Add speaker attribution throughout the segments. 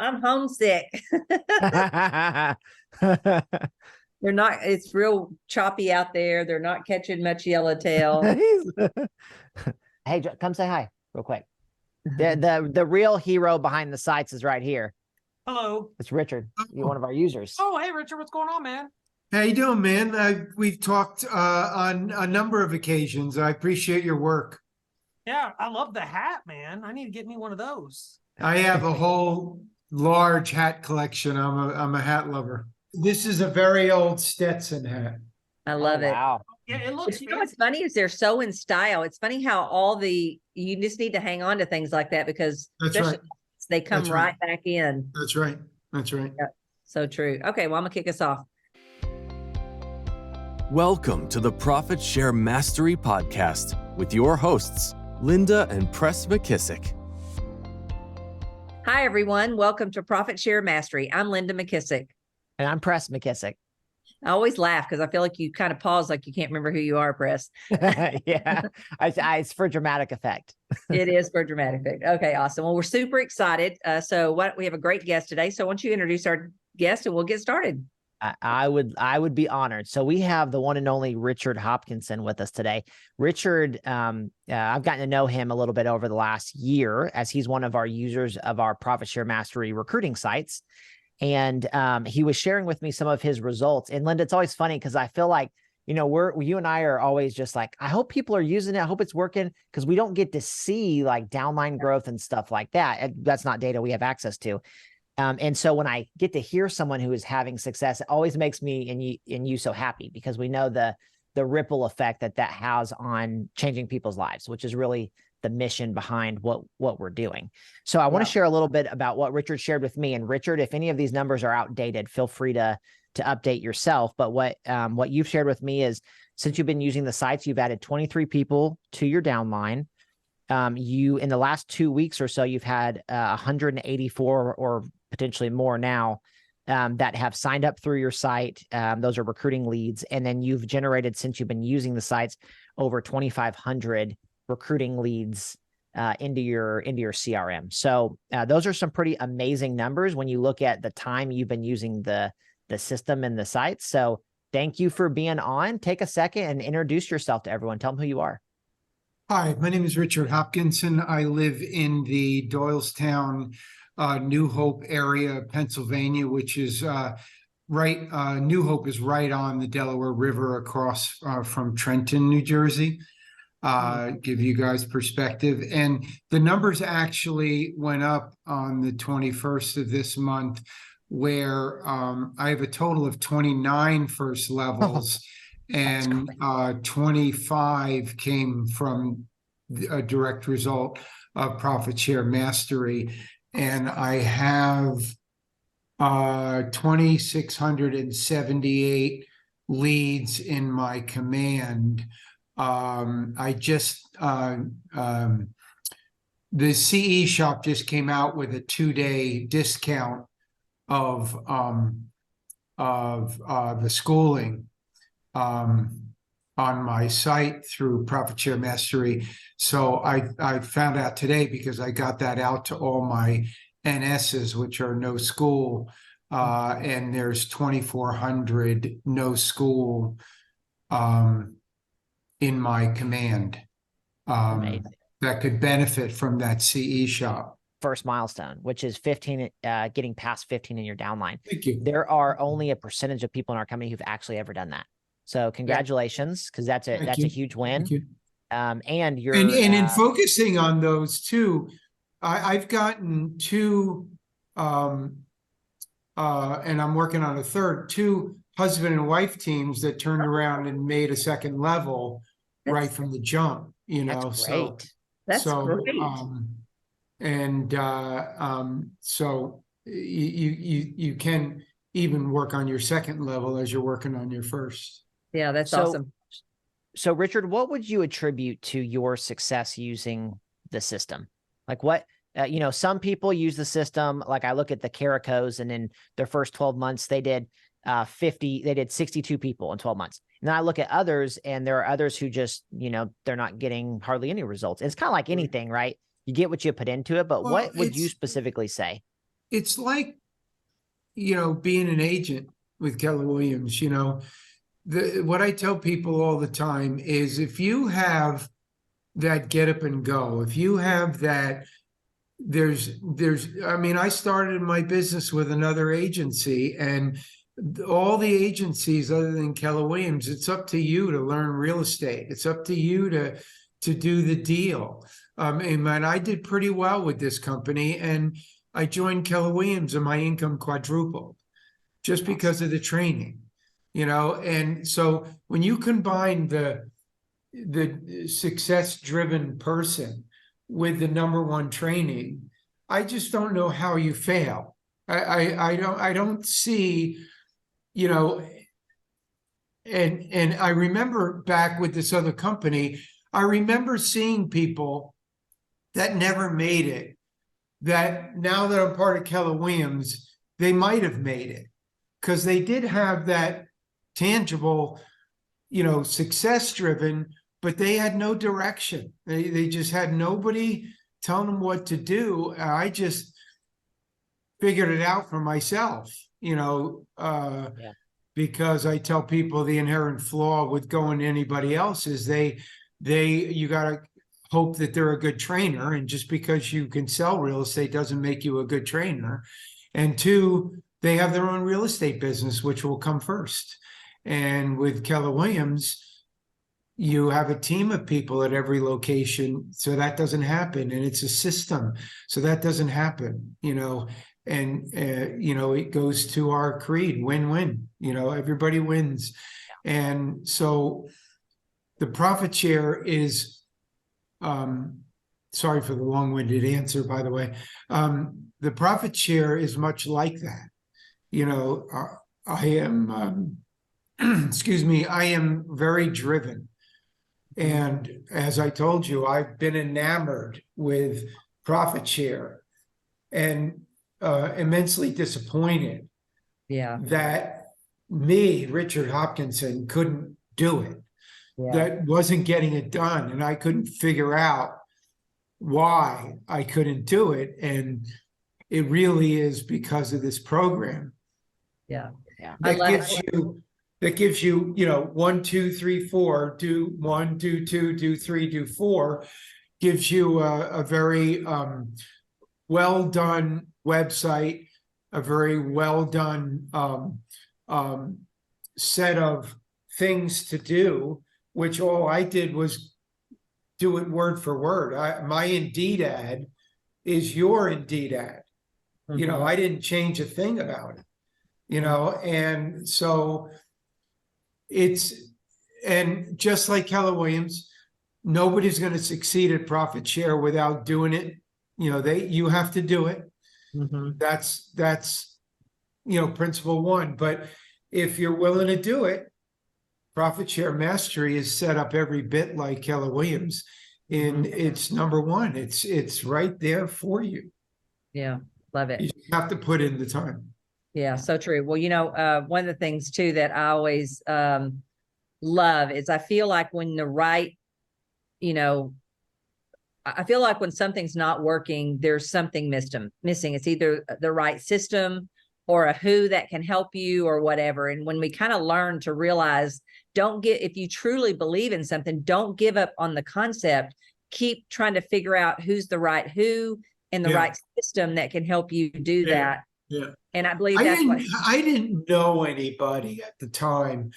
Speaker 1: I'm homesick. They're not, it's real choppy out there. They're not catching much yellowtail.
Speaker 2: Hey, come say hi real quick. The real hero behind the sites is right here.
Speaker 3: Hello.
Speaker 2: It's Richard, one of our users.
Speaker 3: Oh, hey, Richard, what's going on, man?
Speaker 4: How you doing, man? We've talked on a number of occasions. I appreciate your work.
Speaker 3: Yeah, I love the hat, man. I need to get me one of those.
Speaker 4: I have a whole large hat collection. I'm a hat lover. This is a very old Stetson hat.
Speaker 1: I love it.
Speaker 2: Wow.
Speaker 3: Yeah, it looks.
Speaker 1: You know what's funny is they're so in style. It's funny how you just need to hang on to things like that because they come right back in.
Speaker 4: That's right. That's right.
Speaker 1: Yeah, so true. Okay, well, I'm gonna kick us off.
Speaker 5: Welcome to the Profit Share Mastery Podcast with your hosts, Linda and Press McKissick.
Speaker 1: Hi, everyone. Welcome to Profit Share Mastery. I'm Linda McKissick.
Speaker 2: And I'm Press McKissick.
Speaker 1: I always laugh because I feel like you kind of pause like you can't remember who you are, Press.
Speaker 2: Yeah, it's for dramatic effect.
Speaker 1: It is for dramatic effect. Okay, awesome. Well, we're super excited. We have a great guest today. So why don't you introduce our guest and we'll get started.
Speaker 2: I would be honored. So we have the one and only Richard Hopkinson with us today. Richard, I've gotten to know him a little bit over the last year as he's one of our users of our Profit Share Mastery recruiting sites. And he was sharing with me some of his results. And Linda, it's always funny because I feel like, you and I are always just like, I hope people are using it. I hope it's working because we don't get to see like downline growth and stuff like that. That's not data we have access to. And so when I get to hear someone who is having success, it always makes me and you so happy because we know the ripple effect that has on changing people's lives, which is really the mission behind what we're doing. So I want to share a little bit about what Richard shared with me. And Richard, if any of these numbers are outdated, feel free to update yourself. But what you've shared with me is since you've been using the sites, you've added 23 people to your downline. You in the last 2 weeks or so, you've had 184 or potentially more now that have signed up through your site. Those are recruiting leads. And then you've generated, since you've been using the sites, over 2,500 recruiting leads into your CRM. So those are some pretty amazing numbers when you look at the time you've been using the system and the sites. So thank you for being on. Take a second and introduce yourself to everyone. Tell them who you are.
Speaker 4: Hi, my name is Richard Hopkinson. I live in the Doylestown, New Hope area of Pennsylvania, which is New Hope is right on the Delaware River across from Trenton, New Jersey. Give you guys perspective. And the numbers actually went up on the 21st of this month, where I have a total of 29 first levels, and 25 came from a direct result of Profit Share Mastery. And I have 2,678 leads in my command. The CE shop just came out with a 2-day discount of the schooling on my site through Profit Share Mastery. So I found out today because I got that out to all my NSs, which are no school, and there's 2,400 no school in my command that could benefit from that CE shop.
Speaker 2: First milestone, which is 15, getting past 15 in your downline.
Speaker 4: Thank you.
Speaker 2: There are only a percentage of people in our company who've actually ever done that. So congratulations, because that's a huge win.
Speaker 4: Thank you.
Speaker 2: And you're
Speaker 4: in focusing on those two, I've gotten two, and I'm working on a third, two husband and wife teams that turned around and made a second level right from the jump.
Speaker 2: That's great.
Speaker 1: That's great.
Speaker 4: So you can even work on your second level as you're working on your first.
Speaker 1: Yeah, that's awesome.
Speaker 2: So Richard, what would you attribute to your success using the system? Like what, some people use the system. Like I look at the Caricos, and in their first 12 months, they did 62 people in 12 months. And then I look at others, and there are others who just, they're not getting hardly any results. It's kind of like anything, right? You get what you put into it, but what would you specifically say?
Speaker 4: it's like, being an agent with Keller Williams. What I tell people all the time is, if you have that get up and go, if you have that, I started my business with another agency, and all the agencies other than Keller Williams, it's up to you to learn real estate. It's up to you to do the deal. And I did pretty well with this company, and I joined Keller Williams and my income quadrupled just because of the training, and so when you combine the success-driven person with the number one training, I just don't know how you fail. I don't see, and I remember back with this other company, I remember seeing people that never made it, that now that I'm part of Keller Williams, they might have made it, because they did have that tangible, success driven, but they had no direction. They just had nobody telling them what to do. I just figured it out for myself, because I tell people the inherent flaw with going to anybody else is you got to hope that they're a good trainer. And just because you can sell real estate doesn't make you a good trainer. And two, they have their own real estate business, which will come first. And with Keller Williams, you have a team of people at every location, so that doesn't happen. And it's a system, so that doesn't happen, and it goes to our creed, win-win, everybody wins. And so the profit share is, sorry for the long-winded answer, by the way. The profit share is much like that. I am, excuse me, I am very driven. And as I told you, I've been enamored with profit share and immensely disappointed that me, Richard Hopkinson, couldn't do it. That wasn't getting it done. And I couldn't figure out why I couldn't do it. And it really is because of this program. That gives you, 1, 2, 3, 4, do 1, do 2, do 3, do 4, gives you a very well done website, a very well done set of things to do, which all I did was do it word for word. My Indeed ad is your Indeed ad. I didn't change a thing about it, and so and just like Keller Williams, nobody's going to succeed at profit share without doing it. You have to do it. That's principle one. But if you're willing to do it, profit share mastery is set up every bit like Keller Williams, and it's number one. It's right there for you.
Speaker 1: Yeah, love it.
Speaker 4: You have to put in the time.
Speaker 1: Yeah, so true. Well, one of the things too that I always love is I feel like when the right, I feel like when something's not working, there's something missing. It's either the right system or a who that can help you or whatever. And when we kind of learn to realize, if you truly believe in something, don't give up on the concept. Keep trying to figure out who's the right who and the right system that can help you do that.
Speaker 4: Yeah.
Speaker 1: And I believe
Speaker 4: I didn't know anybody at the time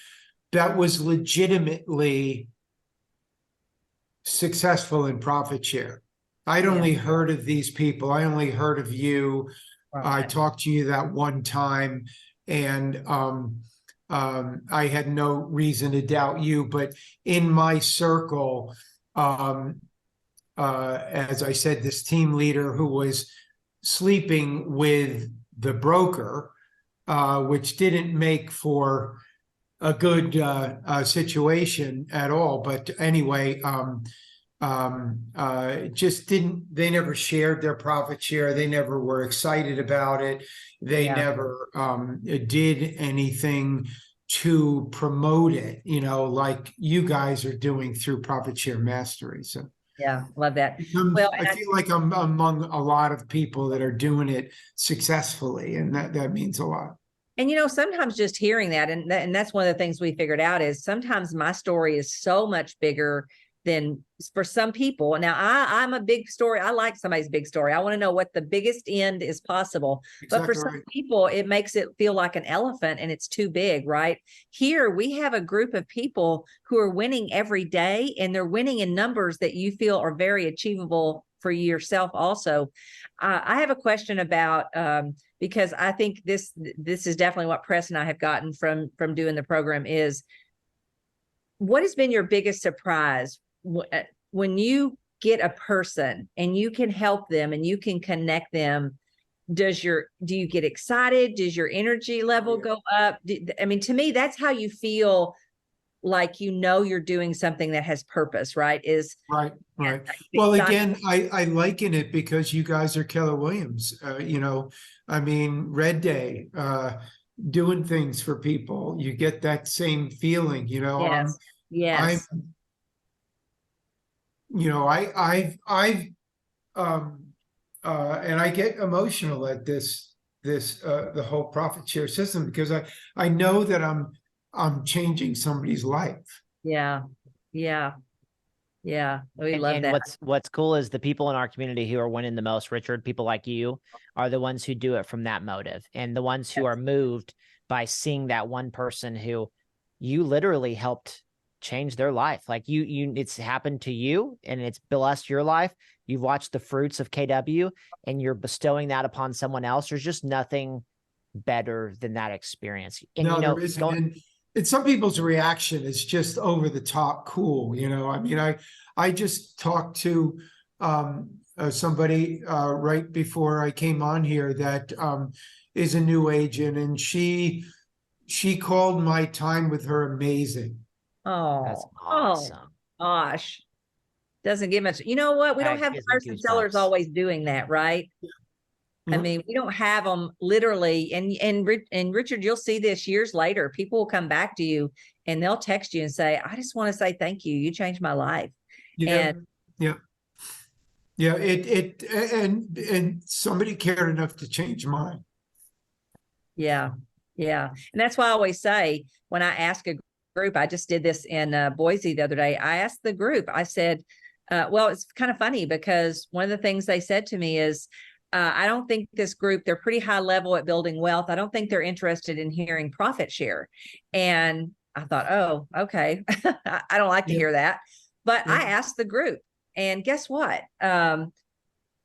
Speaker 4: that was legitimately successful in profit share. I'd only heard of these people. I only heard of you. Right. I talked to you that one time, and I had no reason to doubt you. But in my circle, as I said, this team leader who was sleeping with the broker, which didn't make for a good situation at all. But anyway, just they never shared their profit share. They never were excited about it. They never did anything to promote it, like you guys are doing through Profit Share Mastery. So
Speaker 1: Yeah, love that.
Speaker 4: Becomes-
Speaker 1: Well,
Speaker 4: I feel like I'm among a lot of people that are doing it successfully, and that means a lot.
Speaker 1: and sometimes just hearing that, and that's one of the things we figured out is sometimes my story is so much bigger than for some people. Now, I'm a big story. I like somebody's big story. I want to know what the biggest end is possible. But for
Speaker 4: Exactly
Speaker 1: some
Speaker 4: right.
Speaker 1: people, it makes it feel like an elephant and it's too big, right? Here, we have a group of people who are winning every day, and they're winning in numbers that you feel are very achievable for yourself also. I have a question about, because I think this is definitely what Press and I have gotten from doing the program is, what has been your biggest surprise when you get a person and you can help them and you can connect them? Do you get excited? Does your energy level go up? I mean, to me, that's how you feel like you're doing something that has purpose, right?
Speaker 4: Right. Well, again, I liken it because you guys are Keller Williams. I mean, Red Day, doing things for people. You get that same feeling.
Speaker 1: Yes. Yes.
Speaker 4: And I get emotional at this the whole profit share system, because I know that I'm changing somebody's life.
Speaker 1: Yeah. We love
Speaker 2: And
Speaker 1: that.
Speaker 2: what's cool is the people in our community who are winning the most, Richard, people like you, are the ones who do it from that motive, and the ones who are moved by seeing that one person who you literally helped change their life. Like it's happened to you and it's blessed your life. You've watched the fruits of KW and you're bestowing that upon someone else. There's just nothing better than that experience. And
Speaker 4: there isn't. And some people's reaction is just over the top cool. I mean, I just talked to somebody right before I came on here that is a new agent, and she called my time with her amazing.
Speaker 1: Oh,
Speaker 2: that's awesome.
Speaker 1: Gosh. Doesn't get much. You know what? We don't have buyers and sellers always doing that, right? I mean, we don't have them literally. And Richard, you'll see this years later. People will come back to you and they'll text you and say, I just want to say thank you. You changed my life.
Speaker 4: Yeah. And somebody cared enough to change mine.
Speaker 1: Yeah. And that's why I always say, when I ask a group, I just did this in Boise the other day. I asked the group, I said, well, it's kind of funny because one of the things they said to me is, I don't think this group, they're pretty high level at building wealth. I don't think they're interested in hearing profit share. And I thought, oh, okay. I don't like to hear that. But I asked the group, and guess what?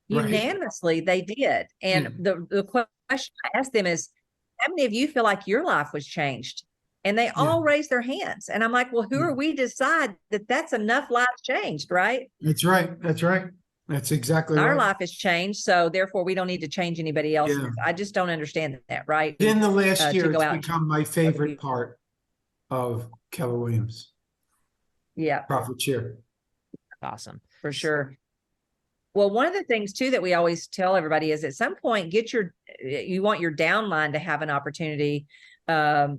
Speaker 1: Unanimously, they did. And the question I asked them is, how many of you feel like your life was changed? And they all raised their hands. And I'm like, well, who are we to decide that that's enough lives changed, right?
Speaker 4: That's right. That's exactly
Speaker 1: Our
Speaker 4: right.
Speaker 1: life has changed, so therefore we don't need to change anybody else's. Yeah. I just don't understand that, right?
Speaker 4: In the last year, it's become my favorite part of Keller Williams.
Speaker 1: Yeah.
Speaker 4: Profit share.
Speaker 2: Awesome.
Speaker 1: For sure. Well, one of the things too that we always tell everybody is at some point, you want your downline to have an opportunity, because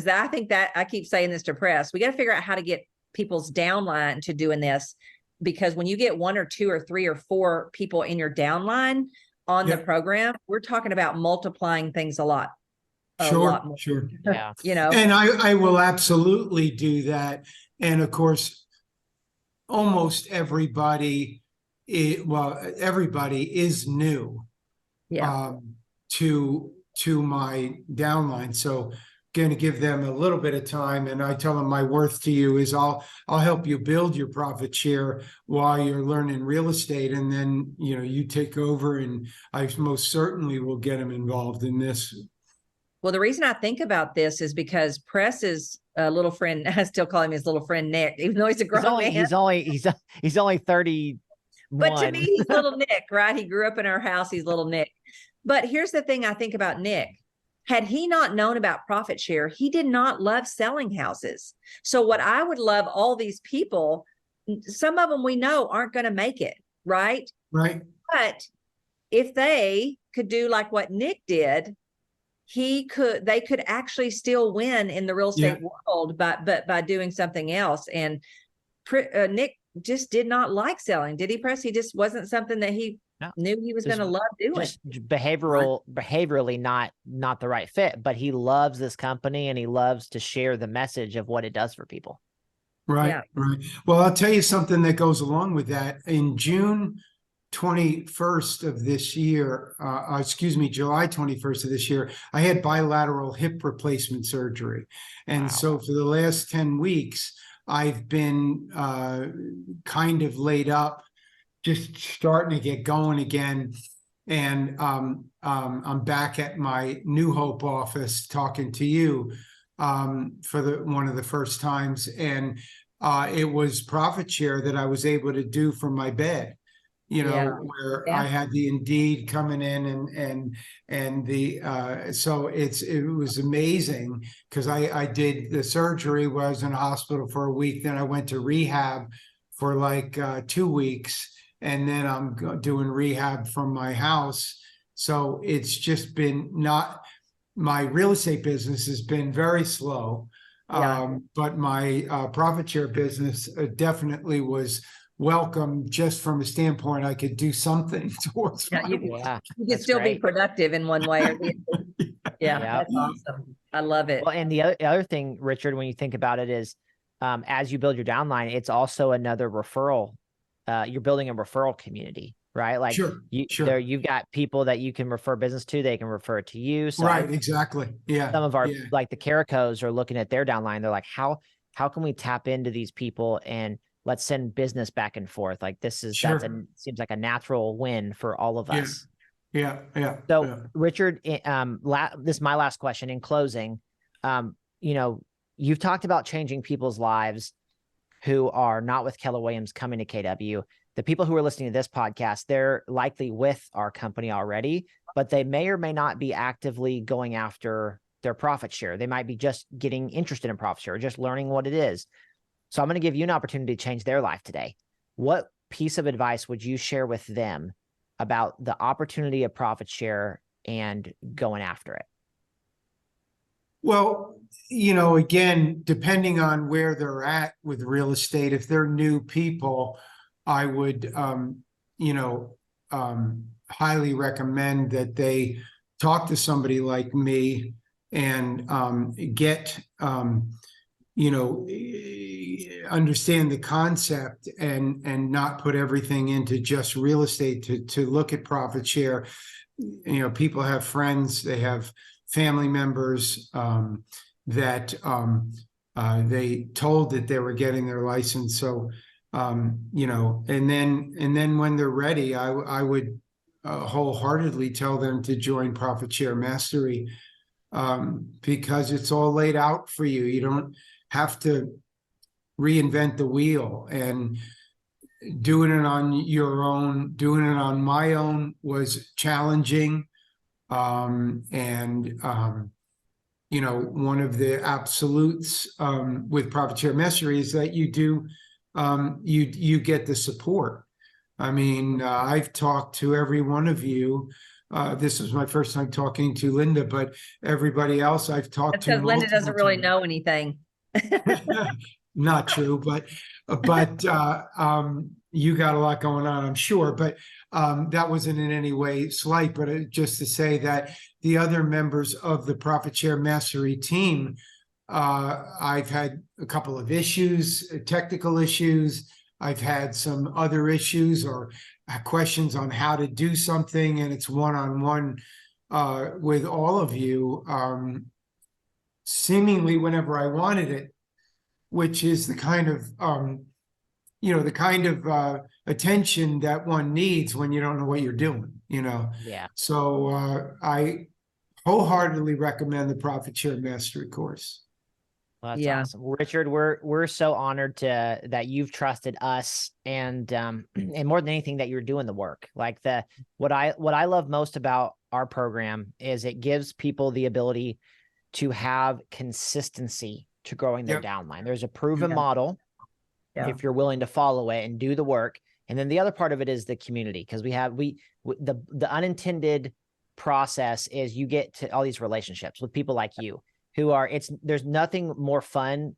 Speaker 1: I think that I keep saying this to Press, we got to figure out how to get people's downline to doing this. Because when you get 1 or 2 or 3 or 4 people in your downline on the program, we're talking about multiplying things a lot.
Speaker 4: Sure.
Speaker 2: Yeah.
Speaker 4: And I will absolutely do that. And of course, almost everybody is new to my downline. So going to give them a little bit of time, and I tell them my worth to you is I'll help you build your profit share while you're learning real estate, and then you take over, and I most certainly will get them involved in this.
Speaker 1: Well, the reason I think about this is because Press is a little friend. I still call him his little friend Nick, even though he's a grown man.
Speaker 2: He's only 31.
Speaker 1: But to me, he's little Nick, right? He grew up in our house. He's little Nick. But here's the thing I think about Nick. Had he not known about profit share, he did not love selling houses. So what I would love all these people, some of them we know aren't going to make it, right?
Speaker 4: Right.
Speaker 1: But if they could do like what Nick did, they could actually still win in the real estate world by doing something else. And Nick just did not like selling. Did he, Press? He just wasn't something that he
Speaker 2: No.
Speaker 1: knew he was going
Speaker 2: Just-
Speaker 1: to love doing.
Speaker 2: Just behaviorally not the right fit, but he loves this company and he loves to share the message of what it does for people.
Speaker 4: Right,
Speaker 1: Yeah.
Speaker 4: right. Well, I'll tell you something that goes along with that. In June 21st of this year, July 21st of this year, I had bilateral hip replacement surgery. And
Speaker 2: Wow.
Speaker 4: so for the last 10 weeks, I've been kind of laid up, just starting to get going again. And I'm back at my New Hope office talking to you for one of the first times. And it was profit share that I was able to do from my bed, where I had the Indeed coming in and the so it was amazing because I did the surgery where I was in a hospital for a week. Then I went to rehab for like 2 weeks. And then I'm doing rehab from my house. So it's just been my real estate business has been very slow. But my profit share business definitely was welcome just from a standpoint I could do something towards
Speaker 1: You could still be productive in one way or the other. That's awesome. I love it.
Speaker 2: Well, and the other thing, Richard, when you think about it is as you build your downline, it's also another referral. You're building a referral community, right? Like you've got people that you can refer business to, they can refer it to you. So
Speaker 4: right, exactly. Yeah.
Speaker 2: Some of our like the Caricos are looking at their downline. They're like, how can we tap into these people and let's send business back and forth? Like seems like a natural win for all of us.
Speaker 4: Yeah.
Speaker 2: So Richard, this is my last question in closing. You've talked about changing people's lives who are not with Keller Williams coming to KW. The people who are listening to this podcast, they're likely with our company already, but they may or may not be actively going after their profit share. They might be just getting interested in profit share, or just learning what it is. So I'm going to give you an opportunity to change their life today. What piece of advice would you share with them about the opportunity of profit share and going after it?
Speaker 4: Well, again, depending on where they're at with real estate, if they're new people, I would, highly recommend that they talk to somebody like me and get, understand the concept and not put everything into just real estate to look at profit share. People have friends, they have family members that they told that they were getting their license. So, and then when they're ready, I would wholeheartedly tell them to join Profit Share Mastery because it's all laid out for you. You don't have to reinvent the wheel, and doing it on your own, doing it on my own was challenging. One of the absolutes with Profit Share Mastery is that you do, you get the support. I mean, I've talked to every one of you. This was my first time talking to Linda, but everybody else I've talked to.
Speaker 1: Because Linda doesn't really know anything.
Speaker 4: Not true, but you got a lot going on, I'm sure. But that wasn't in any way slight, but just to say that the other members of the Profit Share Mastery team, I've had a couple of issues, technical issues. I've had some other issues or questions on how to do something, and it's one-on-one with all of you, seemingly whenever I wanted it, which is the kind of attention that one needs when you don't know what you're doing,
Speaker 2: Yeah.
Speaker 4: So I wholeheartedly recommend the Profit Share Mastery course.
Speaker 2: Well, that's awesome. Richard, we're so honored that you've trusted us and more than anything that you're doing the work. Like what I love most about our program is it gives people the ability to have consistency to growing their downline. There's a proven model if you're willing to follow it and do the work. And then the other part of it is the community, because the unintended process is you get to all these relationships with people like you who are, there's nothing more fun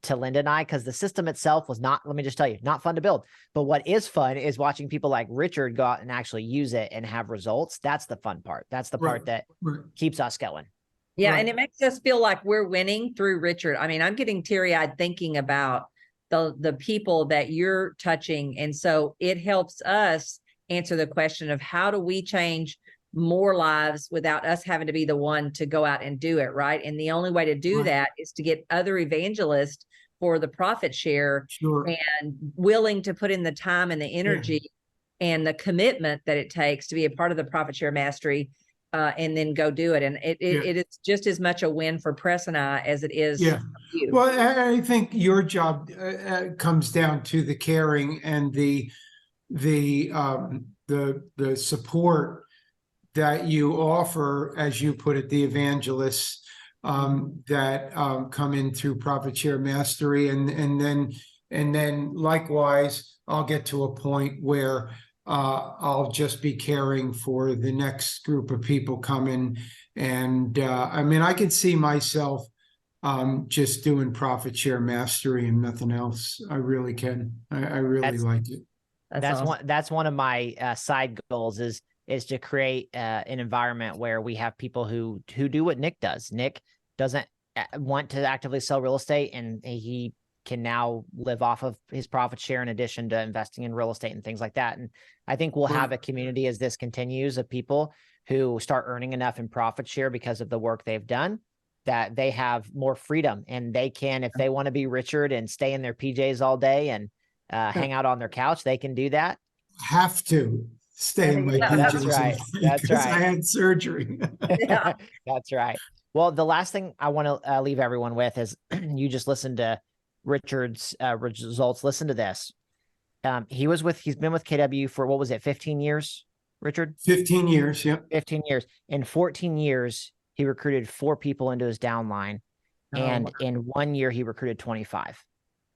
Speaker 2: to Linda and I, because the system itself was not, let me just tell you, not fun to build. But what is fun is watching people like Richard go out and actually use it and have results. That's the fun part. That's the part that keeps us going.
Speaker 1: Yeah.
Speaker 4: Right.
Speaker 1: And it makes us feel like we're winning through Richard. I mean, I'm getting teary-eyed thinking about the people that you're touching. And so it helps us answer the question of how do we change more lives without us having to be the one to go out and do it, right? And the only way to do that is to get other evangelists for the profit share and willing to put in the time and the energy and the commitment that it takes to be a part of the profit share mastery, and then go do it. And it is just as much a win for Press and I as it is for you.
Speaker 4: Well, I think your job comes down to the caring and the support that you offer, as you put it, the evangelists that come in through profit share mastery, and then likewise, I'll get to a point where I'll just be caring for the next group of people coming, and I mean, I could see myself just doing profit share mastery and nothing else. I really can. I really like it.
Speaker 2: That's awesome. That's one of my side goals is to create an environment where we have people who do what Nick does. Nick doesn't want to actively sell real estate, and he can now live off of his profit share in addition to investing in real estate and things like that. And I think we'll have a community as this continues of people who start earning enough in profit share because of the work they've done, that they have more freedom, and they can, if they want to be Richard and stay in their PJs all day and hang out on their couch, they can do that.
Speaker 4: Have to stay in my PJs.
Speaker 2: That's right. That's right.
Speaker 4: I had surgery.
Speaker 2: That's right. Well, the last thing I want to leave everyone with is you just listened to Richard's results. Listen to this. He's been with KW for, what was it, 15 years, Richard?
Speaker 4: 15 years. Yep.
Speaker 2: 15 years. In 14 years, he recruited 4 people into his downline. And in 1 year, he recruited 25.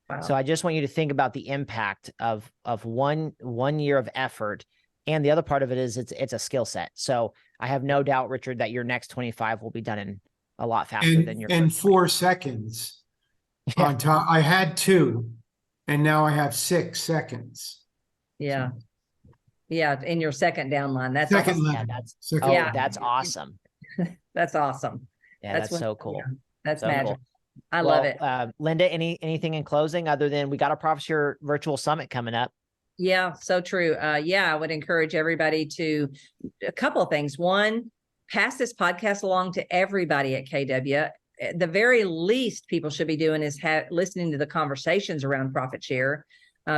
Speaker 2: Wow. So I just want you to think about the impact of one year of effort. And the other part of it is it's a skill set. So I have no doubt, Richard, that your next 25 will be done in a lot faster than your
Speaker 4: in 4 seconds. On top, I had 2, and now I have 6 seconds.
Speaker 1: Yeah. Yeah. In your second downline. That's
Speaker 4: second
Speaker 1: awesome.
Speaker 2: That's awesome.
Speaker 1: That's awesome.
Speaker 2: Yeah, that's so cool.
Speaker 1: Yeah, that's
Speaker 2: so
Speaker 1: magic.
Speaker 2: Cool.
Speaker 1: I love it.
Speaker 2: Linda, anything in closing other than we got a Profit Share virtual summit coming up?
Speaker 1: Yeah, so true. I would encourage everybody to a couple of things. One, pass this podcast along to everybody at KW. The very least people should be doing is listening to the conversations around profit share,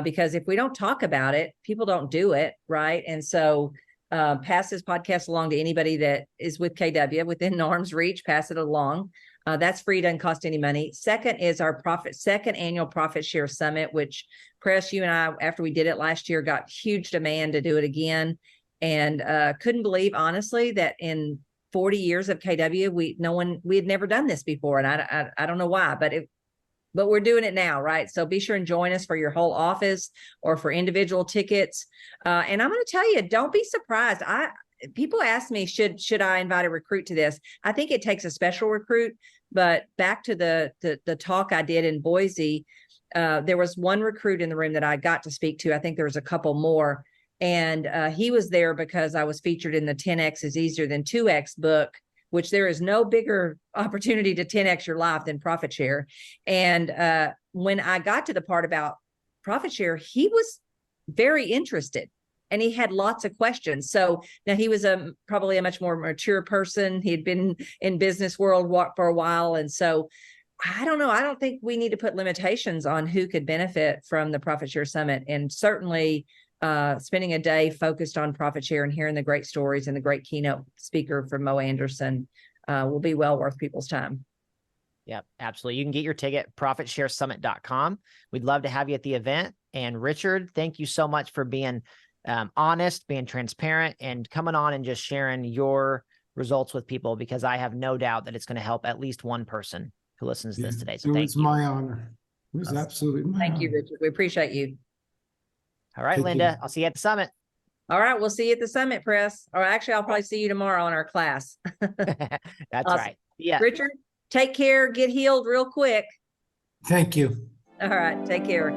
Speaker 1: because if we don't talk about it, people don't do it, right? And so pass this podcast along to anybody that is with KW within arm's reach. Pass it along. That's free, doesn't cost any money. Second is our second annual Profit Share Summit, which Press, you and I, after we did it last year, got huge demand to do it again, and couldn't believe, honestly, that in 40 years of KW, we had never done this before, and I don't know why, but we're doing it now, right? So be sure and join us for your whole office or for individual tickets. And I'm going to tell you, don't be surprised. People ask me, should I invite a recruit to this? I think it takes a special recruit. But back to the talk I did in Boise, there was one recruit in the room that I got to speak to. I think there was a couple more. And he was there because I was featured in the 10X is Easier Than 2X book, which there is no bigger opportunity to 10X your life than profit share. And when I got to the part about profit share, he was very interested. And he had lots of questions. So now he was probably a much more mature person. He had been in business world for a while. And so I don't know. I don't think we need to put limitations on who could benefit from the Profit Share Summit. And certainly spending a day focused on profit share and hearing the great stories and the great keynote speaker from Mo Anderson will be well worth people's time.
Speaker 2: Yep, absolutely. You can get your ticket, profitsharesummit.com. We'd love to have you at the event. And Richard, thank you so much for being honest, being transparent, and coming on and just sharing your results with people, because I have no doubt that it's going to help at least one person who listens to this today. So thank you.
Speaker 4: It was my honor. It was absolutely my honor.
Speaker 1: Thank you, Richard. We appreciate you.
Speaker 2: All right, Linda, I'll see you at the summit.
Speaker 1: All right, we'll see you at the summit, Press. Or actually, I'll probably see you tomorrow in our class.
Speaker 2: That's awesome. Right. Yeah.
Speaker 1: Richard, take care. Get healed real quick.
Speaker 4: Thank you.
Speaker 1: All right. Take care.